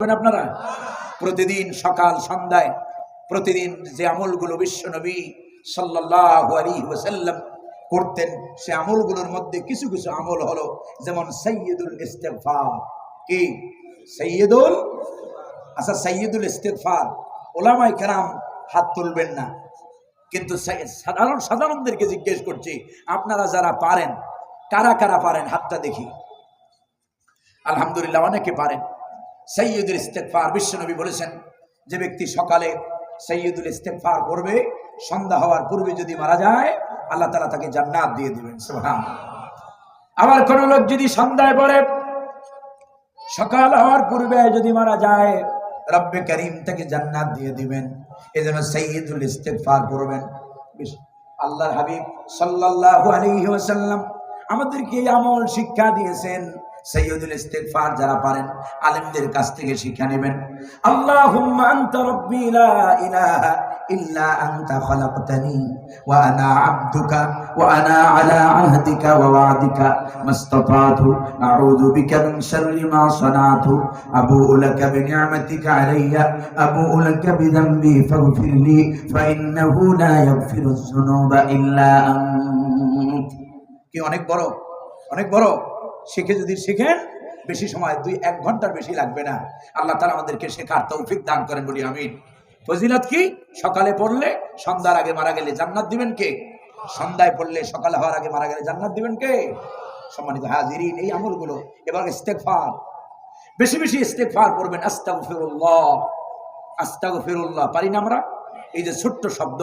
আপনারা প্রতিদিন সকাল সন্ধ্যায় প্রতিদিন যে আমলগুলো বিশ্বনবী সাল্লাল্লাহু আলাইহি ওয়াসাল্লাম করতেন, সে আমলগুলোর মধ্যে কিছু কিছু আমল হলো যেমন সাইয়্যিদুল ইস্তিগফার। কি সাইয়্যিদুল? আচ্ছা, সাইয়্যিদুল ইস্তিগফার ওলামায়ে কেরাম হাত তুলবেন না, কিন্তু সাধারণদেরকে জিজ্ঞেস করছি, আপনারা যারা পারেন, কারা কারা পারেন হাতটা দেখি। আলহামদুলিল্লাহ, অনেকে পারেন। সাইয়্যিদুল ইস্তিগফার বিশ্বনবী বলেছেন, যে ব্যক্তি সকালে সাইয়্যিদুল ইস্তিগফার করবে, সন্ধ্যা হওয়ার পূর্বে যদি মারা যায়, আল্লাহ তাআলা তাকে জান্নাত দিয়ে দিবেন। সুবহানাল্লাহ। আবার কোন লোক যদি সন্ধ্যায় পড়ে, সকাল হওয়ার পূর্বে যদি মারা যায়, রব্বে করিম তাকে জান্নাত দিয়ে দিবেন। এজন্য সাইয়্যিদুল ইস্তিগফার করবেন। আল্লাহর হাবিব সাল্লাল্লাহু আলাইহি ওয়াসাল্লাম আমাদেরকে এই আমল শিক্ষা দিয়েছেন। সাইয়্যিদুল ইস্তিগফার যারা পারেন, আলেমদের কাছ থেকে শিক্ষা নেবেন। আল্লাহুম্মা আনতা রাব্বি লা ইলাহা ইল্লা আনতা খালাকতানি ওয়া আনা আবদুকা ওয়া আনা আলা আহদিকা ওয়া ওয়া'দিকা মাসতাতাতু আউযু বিকা মিন শাররি মা সানাতু আবুউ লাকা বিনি'মাতিকা আলাইয়া আবুউ লাকা বিযামবি ফাগফিরলি ফা ইন্নাহু লা ইয়াগফিরুয যুনুবা ইল্লা আনত। কি অনেক বড়, অনেক বড়। শিখে যদি শিখেন, বেশি সময় 2-1 ঘন্টার বেশি লাগবে না। আল্লাহ তাআলা আমাদেরকে শেখার তৌফিক দান করেন, বলি আমিন। ফজিলত কি? সকালে পড়লে সন্ধ্যার আগে মারা গেলে জান্নাত দিবেন কে? সন্ধ্যায় পড়লে সকালে হওয়ার আগে মারা গেলে জান্নাত দিবেন কে? সম্মানিত হাজিরিন, এই আমলগুলো। এবার ইস্তিগফার, বেশি বেশি ইস্তিগফার করবেন। আস্তাগফিরুল্লাহ, আস্তাগফিরুল্লাহ। পারি না আমরা? এই যে ছোট্ট শব্দ,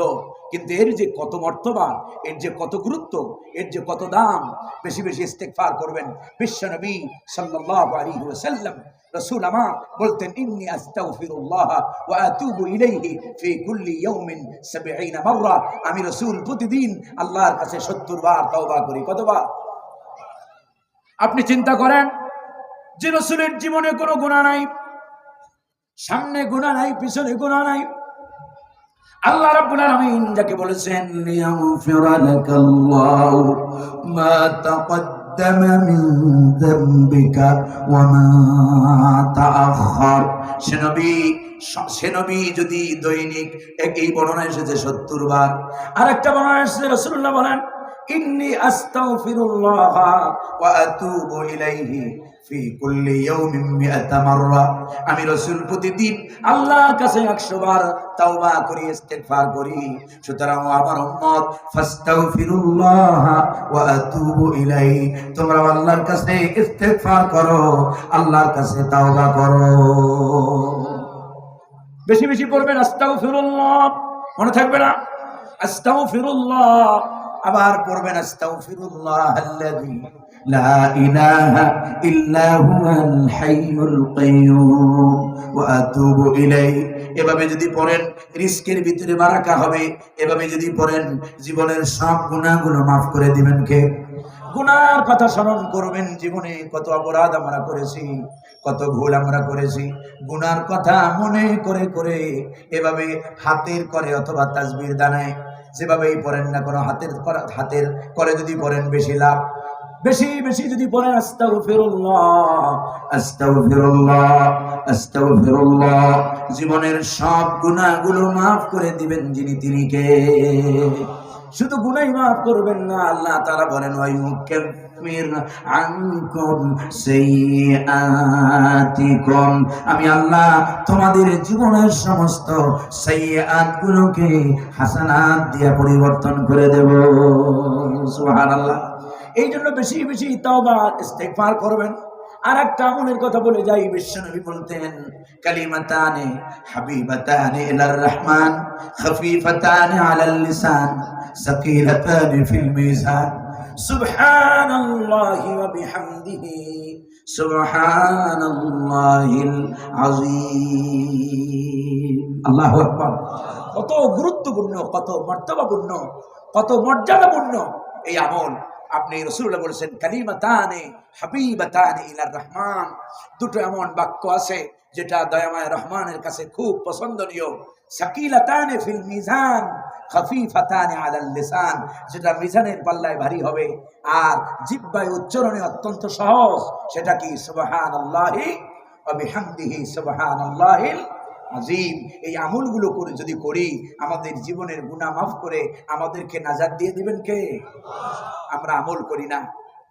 কিন্তু এর যে কত মর্তবা, এর যে কত গুরুত্ব, এর যে কত দাম। বেশি বেশি ইস্তিগফার করবেন। বিশ্বনবী সাল্লাল্লাহু আলাইহি ওয়াসাল্লাম, রাসূল আমার বলতেন, ইন্নী আস্তাগফিরুল্লাহ ওয়া আতুবু ইলাইহি ফি কুল্লি ইয়াউমিন 70 মাররা। আমি রাসূল প্রতিদিন আল্লাহর কাছে 70 বার তওবা করি। কতবার? আপনি চিন্তা করেন যে রাসূলের জীবনে কোনো গুনাহ নাই, সামনে গুনাহ নাই, পিছনে গুনাহ নাই। আল্লাহ রাব্বুল আলামিন যাকে বলেছেন, লিয়াগফিরা লাকাল্লাহু মা তাকদ্দামা মিন যামবিকা ওয়া মা তাআখার। সে নবী যদি দৈনিক এই বর্ণনা এসেছে 70 বার, আর একটা বর্ণনা এসেছে রাসূলুল্লাহ বলেন, ইন্নী আস্তাগফিরুল্লাহ ওয়া আতুবু ইলাইহি ফি কুল্লি ইয়াউমিন 100 মাররা। আমি রাসূল প্রতিদিন আল্লাহর কাছে 100 বার তাওবা করি, ইস্তিগফার করি। সুতরাং আমার উম্মত, ফাস্তাগফিরুল্লাহ ওয়া আতুবু ইলাইহি, তোমরা আল্লাহর কাছে ইস্তিগফার করো, আল্লাহর কাছে তাওবা করো। বেশি বেশি পড়বেন আস্তাগফিরুল্লাহ, মনে থাকবে না? আস্তাগফিরুল্লাহ। আবার পড়বেন আস্তাগফিরুল্লাহ আল্লাযী লা ইলাহা ইল্লা হুয়াল হাইয়ুল কাইয়্যুম ওয়া আতুবু ইলাইহি। এভাবে যদি পড়েন, রিজকের ভিতরে বারাকা হবে। এভাবে যদি পড়েন, জীবনের সব গুনাহগুলো মাফ করে দিবেন কে? গুনার কথা স্মরণ করবেন। জীবনে কত অপরাধ আমরা করেছি, কত ভুল আমরা করেছি। গুনার কথা মনে করে করে এভাবে হাতের করে অথবা তাসবির দানায় যেভাবেই পড়েন না কোনো, হাতের করে যদি পড়েন বেশি লাভ। বেশি বেশি যদি পড়েন আস্তাগফিরুল্লাহ, আস্তাগফিরুল্লাহ, আস্তাগফিরুল্লাহ, জীবনের সব গুনাহগুলো মাফ করে দিবেন যিনি, তিনি কে? শুধু গুনাহ মাফ করবেন না, আল্লাহ তাআলা বলেন, ওয়া ইউকাফির আনকুম সাইয়্যাতিকুম। আমি আল্লাহ তোমাদের জীবনের সমস্ত সাইয়্যাত গুলোকে হাসানাত দিয়ে পরিবর্তন করে দেব। সুবহানাল্লাহ। এই জন্য বেশি বেশি তাওবা ইস্তিগফার করবেন। আর একটা আমলের কথা বলে যাই, বিশ্বনবী বলতেন, কালিমাতানে হাবিবাতানে ইলার রহমান খফিফাতানে আলাল লিসান সাকিলাতানে ফিল মিজান সুবহানাল্লাহি ওয়া বিহামদিহি সুবহানাল্লাহিল আযীম। আল্লাহু আকবার। কত গুরুত্বপূর্ণ, কত মর্যাদাপূর্ণ, কত মর্যাদাপূর্ণ এই আমল। আপনি রাসূলুল্লাহ বলেছেন, কালিমাতানে হাবিবাতানে ইলার রহমান। দুটো এমন বাক্য আছে যেটা দয়াময় রহমানের কাছে খুব পছন্দনীয়। সাকিলাতানে ফিল মিজান খফিফাতানে আলাল লিসান, যেটা মিজানের পাল্লায় ভারী হবে আর জিহ্বায় উচ্চারণে অত্যন্ত সহজ। সেটা কি? সুবহানাল্লাহি ওয়া বিহামদিহি সুবহানাল্লাহিল আযীম। এই আমলগুলো করে যদি করি আমাদের জীবনের গুনাহ মাফ করে আমাদেরকে নাজাত দিয়ে দিবেন কে? আমরা আমল করি না।